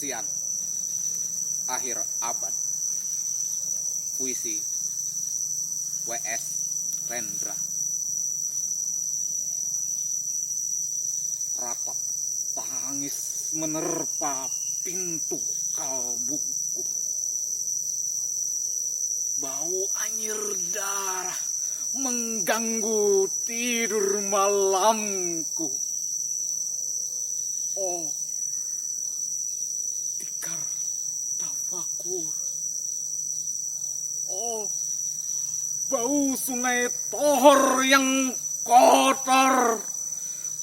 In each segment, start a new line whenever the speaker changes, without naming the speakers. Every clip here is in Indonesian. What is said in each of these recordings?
kesaksian akhir abad. Puisi W.S. Rendra. Ratap tangis menerpa pintu kalbuku. Bau anyir darah mengganggu tidur malamku. Oh, tikar tafakur. Oh, bau sungai Tohor yang kotor.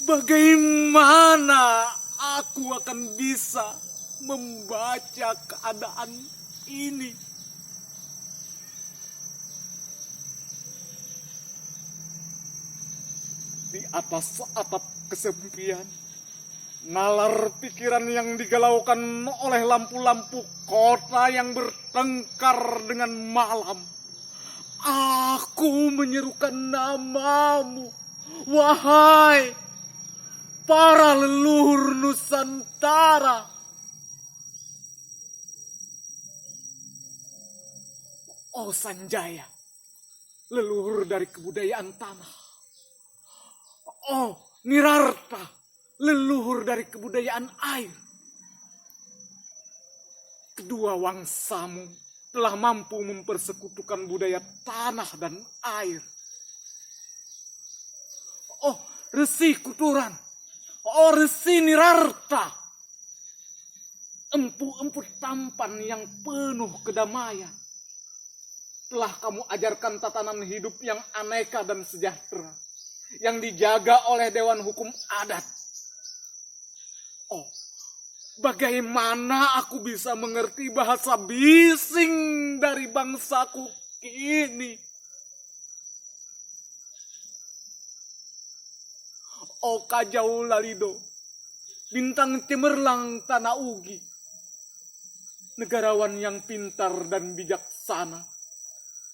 Bagaimana aku akan bisa membaca keadaan ini? Di atas atap kesepian, nalar pikiran yang digalaukan oleh lampu-lampu kota yang bertengkar dengan malam. Aku menyerukan namamu, wahai para leluhur Nusantara. Oh Sanjaya, leluhur dari kebudayaan tanah. Oh Nirarta, leluhur dari kebudayaan air. Kedua wangsamu telah mampu mempersekutukan budaya tanah dan air. Oh Resi Kuturan, oh Resi Nirarta, empu-empu tampan yang penuh kedamaian. Telah kamu ajarkan tatanan hidup yang aneka dan sejahtera, yang dijaga oleh Dewan Hukum Adat. Oh, bagaimana aku bisa mengerti bahasa bising dari bangsaku ini? Oh Kajau Lalido, bintang cemerlang tanah Ugi, negarawan yang pintar dan bijaksana.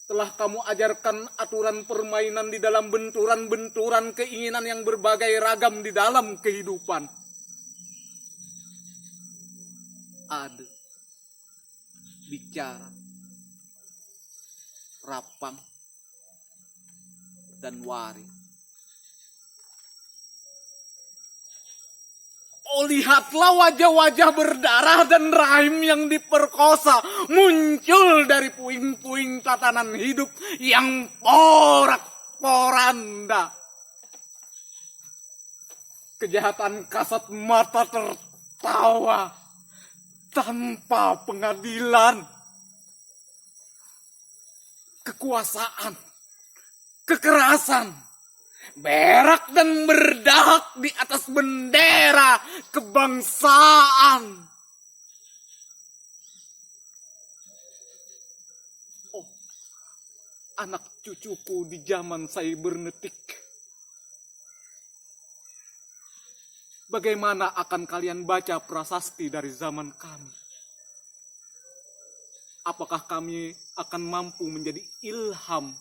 Telah kamu ajarkan aturan permainan di dalam benturan-benturan keinginan yang berbagai ragam di dalam kehidupan. Ada, bicara, rapang, dan wari. Oh lihatlah wajah-wajah berdarah dan rahim yang diperkosa muncul dari puing-puing tatanan hidup yang porak-poranda. Kejahatan kasat mata tertawa tanpa pengadilan. Kekuasaan, kekerasan, berak dan berdahak di atas bendera kebangsaan. Oh, anak cucuku di zaman cybernetik. Bagaimana akan kalian baca prasasti dari zaman kami? Apakah kami akan mampu menjadi ilham,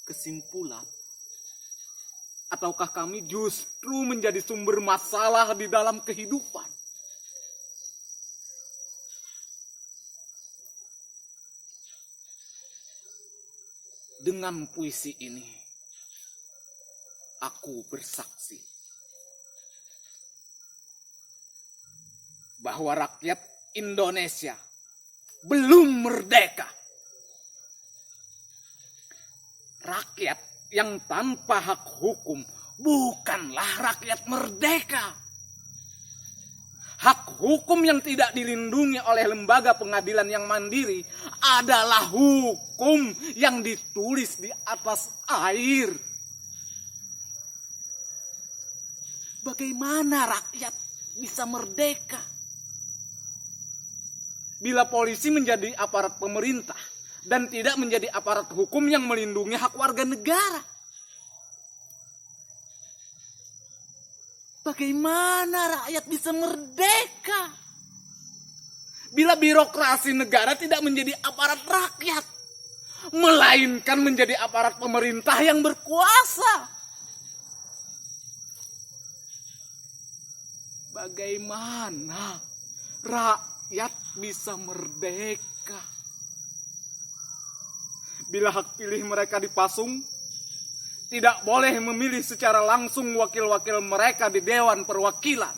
kesimpulan? Ataukah kami justru menjadi sumber masalah di dalam kehidupan? Dengan puisi ini, aku bersaksi bahwa rakyat Indonesia belum merdeka. Rakyat yang tanpa hak hukum bukanlah rakyat merdeka. Hak hukum yang tidak dilindungi oleh lembaga pengadilan yang mandiri adalah hukum yang ditulis di atas air. Bagaimana rakyat bisa merdeka bila polisi menjadi aparat pemerintah dan tidak menjadi aparat hukum yang melindungi hak warga negara? Bagaimana rakyat bisa merdeka bila birokrasi negara tidak menjadi aparat rakyat, melainkan menjadi aparat pemerintah yang berkuasa? Bagaimana rakyat bisa merdeka. Bila hak pilih mereka dipasung, tidak boleh memilih secara langsung wakil-wakil mereka di Dewan Perwakilan.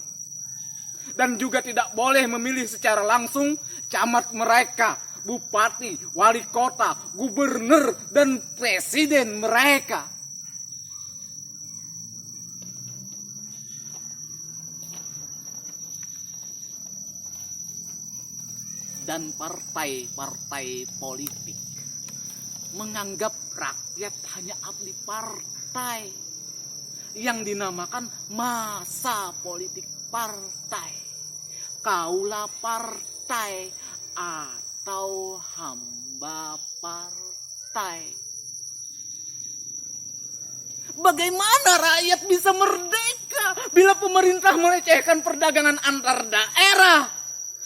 Dan juga tidak boleh memilih secara langsung camat mereka, bupati, wali kota, gubernur, dan presiden mereka. Dan partai-partai politik menganggap rakyat hanya abdi partai yang dinamakan masa politik partai, kaula partai, atau hamba partai. Bagaimana rakyat bisa merdeka bila pemerintah melecehkan perdagangan antar daerah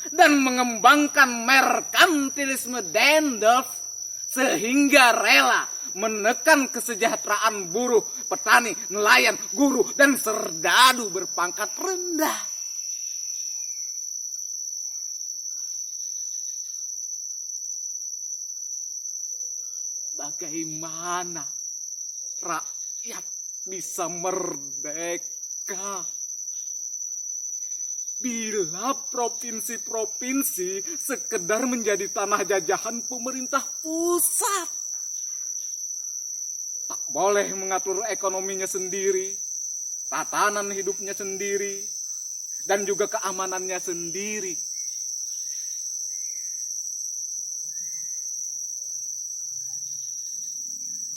dan mengembangkan merkantilisme Dendels sehingga rela menekan kesejahteraan buruh, petani, nelayan, guru, dan serdadu berpangkat rendah? Bagaimana rakyat bisa merdeka bila provinsi-provinsi sekedar menjadi tanah jajahan pemerintah pusat? Tak boleh mengatur ekonominya sendiri, tatanan hidupnya sendiri, dan juga keamanannya sendiri.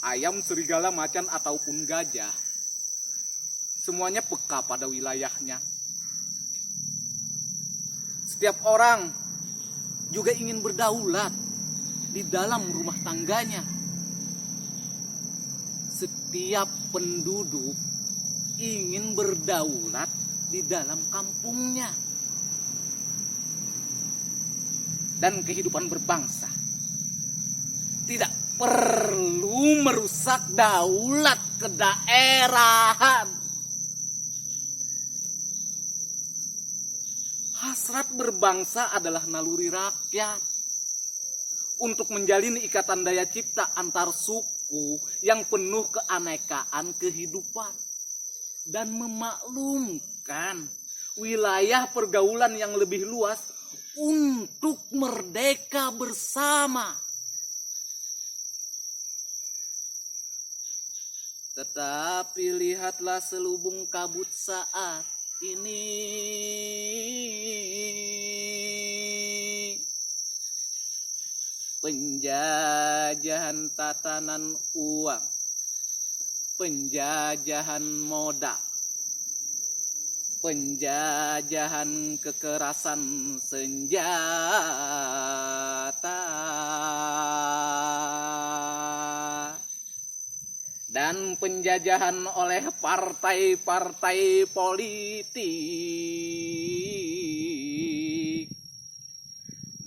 Ayam, serigala, macan, ataupun gajah, semuanya peka pada wilayahnya. Setiap orang juga ingin berdaulat di dalam rumah tangganya. Setiap penduduk ingin berdaulat di dalam kampungnya. Dan kehidupan berbangsa tidak perlu merusak daulat kedaerahan. Hasrat berbangsa adalah naluri rakyat untuk menjalin ikatan daya cipta antar suku yang penuh keanekaan kehidupan dan memaklumkan wilayah pergaulan yang lebih luas untuk merdeka bersama. Tetapi lihatlah selubung kabut saat ini. Penjajahan tatanan uang, penjajahan modal, penjajahan kekerasan senjata, dan penjajahan oleh partai-partai politik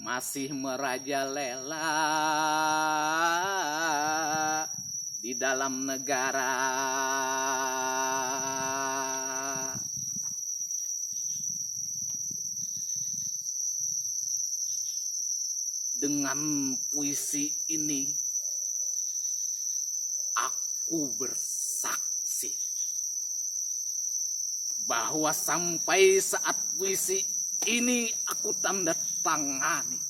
masih merajalela di dalam negara. Dengan puisi ini aku bersaksi bahwa sampai saat puisi ini aku tanda tangani,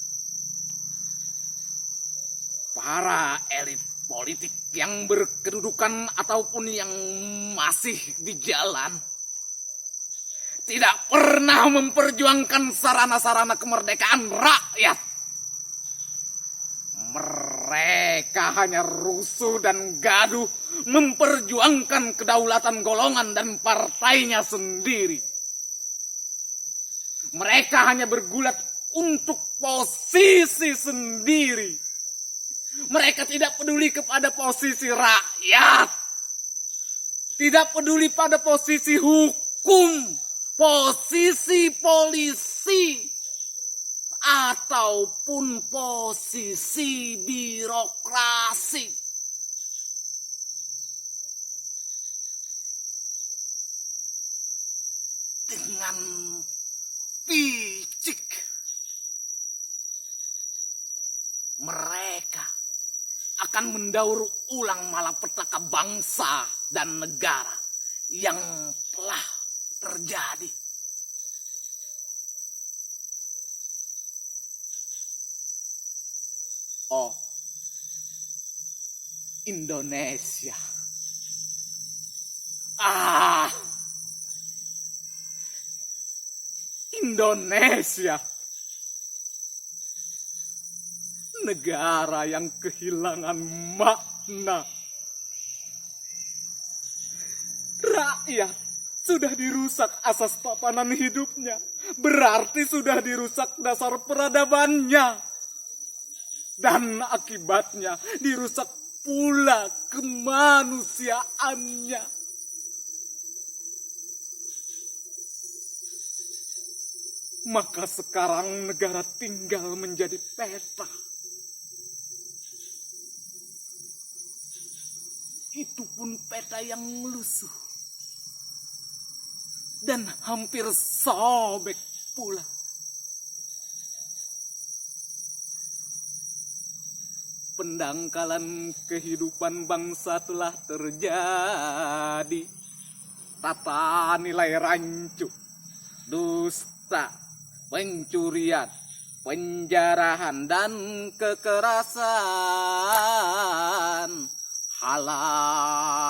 para elit politik yang berkedudukan ataupun yang masih di jalan tidak pernah memperjuangkan sarana-sarana kemerdekaan rakyat. Mereka hanya rusuh dan gaduh memperjuangkan kedaulatan golongan dan partainya sendiri. Mereka hanya bergulat untuk posisi sendiri. Mereka tidak peduli kepada posisi rakyat. Tidak peduli pada posisi hukum, posisi polisi, ataupun posisi birokrasi. Dengan picik akan mendaur ulang malapetaka bangsa dan negara yang telah terjadi. Oh, Indonesia. Indonesia. Negara yang kehilangan makna. Rakyat sudah dirusak asas tatanan hidupnya. Berarti sudah dirusak dasar peradabannya. Dan akibatnya dirusak pula kemanusiaannya. Maka sekarang negara tinggal menjadi peta. Itu pun peta yang melusuh. Dan hampir sobek pula. Pendangkalan kehidupan bangsa telah terjadi. Tata nilai rancu, dusta, pencurian, penjarahan, dan kekerasan halal.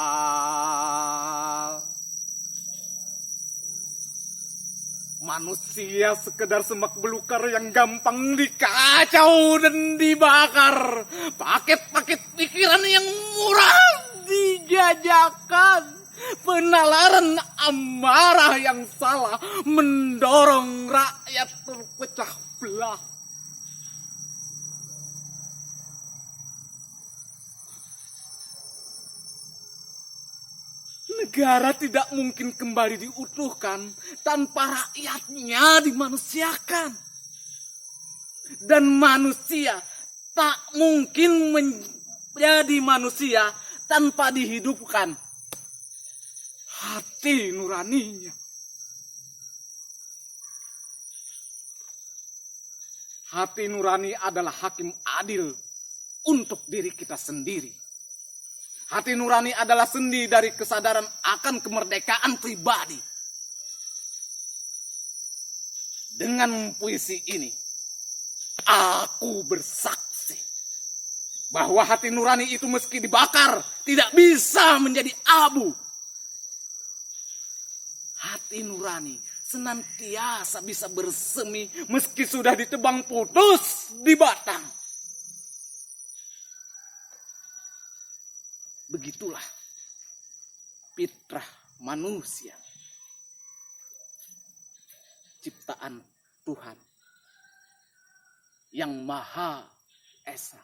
Manusia sekedar semak belukar yang gampang dikacau dan dibakar. Paket-paket pikiran yang murah dijajakan. Penalaran amarah yang salah mendorong rakyat terpecah belah. Negara tidak mungkin kembali diutuhkan tanpa rakyatnya dimanusiakan. Dan manusia tak mungkin menjadi manusia tanpa dihidupkan hati nuraninya. Hati nurani adalah hakim adil untuk diri kita sendiri. Hati nurani adalah sendi dari kesadaran akan kemerdekaan pribadi. Dengan puisi ini, aku bersaksi bahwa hati nurani itu meski dibakar, tidak bisa menjadi abu. Hati nurani senantiasa bisa bersemi meski sudah ditebang putus di batang. Begitulah fitrah manusia, ciptaan Tuhan yang Maha Esa.